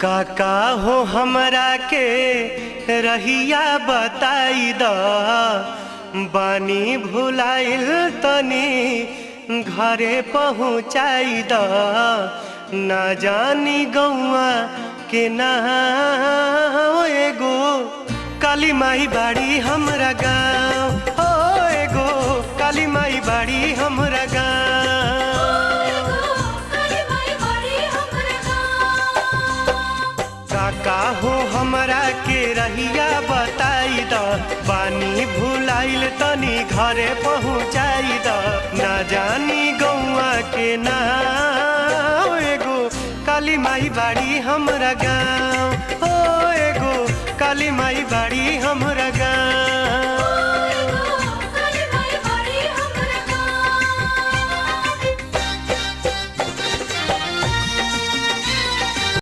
काका हो हमरा के रहिया बताई द बानी भुलाइल तनी घरे पहुँचाई द ना जानी गौआ के ना एगो काली माई बाड़ी हमरा गाँव हो एगो काली माई बाड़ी हमरा गाँव। काका हो हमरा के रहिया बताई द बानी भुलाइल तनी घरे पहुँचाई द ना जानी गौआ के ना एगो काली माई बाड़ी हमरा गाँव हो एगो काली माई बाड़ी हमरा गाँव।